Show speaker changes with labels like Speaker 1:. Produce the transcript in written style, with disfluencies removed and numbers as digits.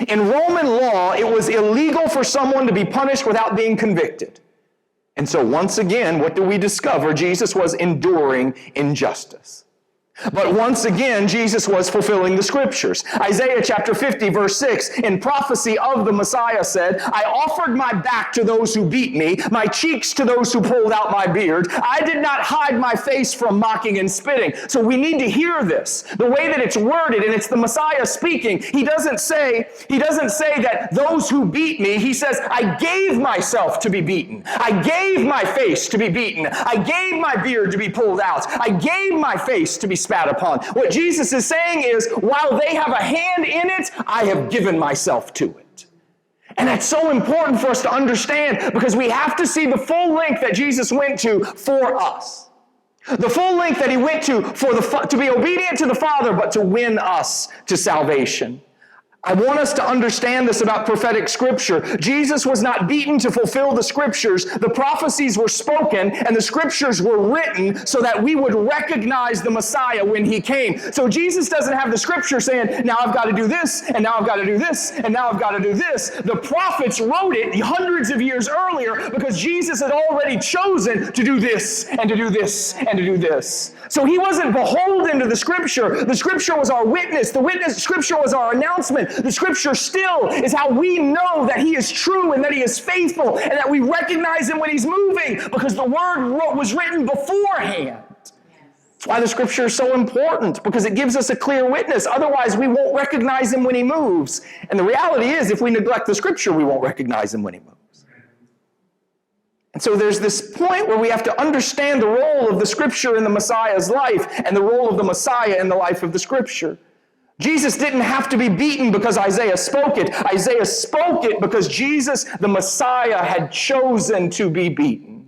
Speaker 1: In Roman law, it was illegal for someone to be punished without being convicted. And so once again, what do we discover? Jesus was enduring injustice. But once again, Jesus was fulfilling the Scriptures. Isaiah chapter 50, verse 6, in prophecy of the Messiah said, I offered my back to those who beat me, my cheeks to those who pulled out my beard. I did not hide my face from mocking and spitting. So we need to hear this. The way that it's worded, and it's the Messiah speaking, he doesn't say that those who beat me, he says, I gave myself to be beaten. I gave my face to be beaten. I gave my beard to be pulled out. I gave my face to be spat upon. What Jesus is saying is, while they have a hand in it, I have given myself to it. And that's so important for us to understand, because we have to see the full length that Jesus went to for us. The full length that he went to to be obedient to the Father, but to win us to salvation. I want us to understand this about prophetic scripture. Jesus was not beaten to fulfill the scriptures. The prophecies were spoken and the scriptures were written so that we would recognize the Messiah when he came. So Jesus doesn't have the scripture saying, now I've got to do this, and now I've got to do this, and now I've got to do this. The prophets wrote it hundreds of years earlier because Jesus had already chosen to do this, and to do this, and to do this. So he wasn't beholden to the scripture. The scripture was our witness. Scripture was our announcement. The scripture still is how we know that he is true and that he is faithful and that we recognize him when he's moving, because the word was written beforehand. That's why the scripture is so important, because it gives us a clear witness. Otherwise, we won't recognize him when he moves. And the reality is, if we neglect the scripture, we won't recognize him when he moves. And so there's this point where we have to understand the role of the scripture in the Messiah's life and the role of the Messiah in the life of the scripture. Jesus didn't have to be beaten because Isaiah spoke it. Isaiah spoke it because Jesus, the Messiah, had chosen to be beaten.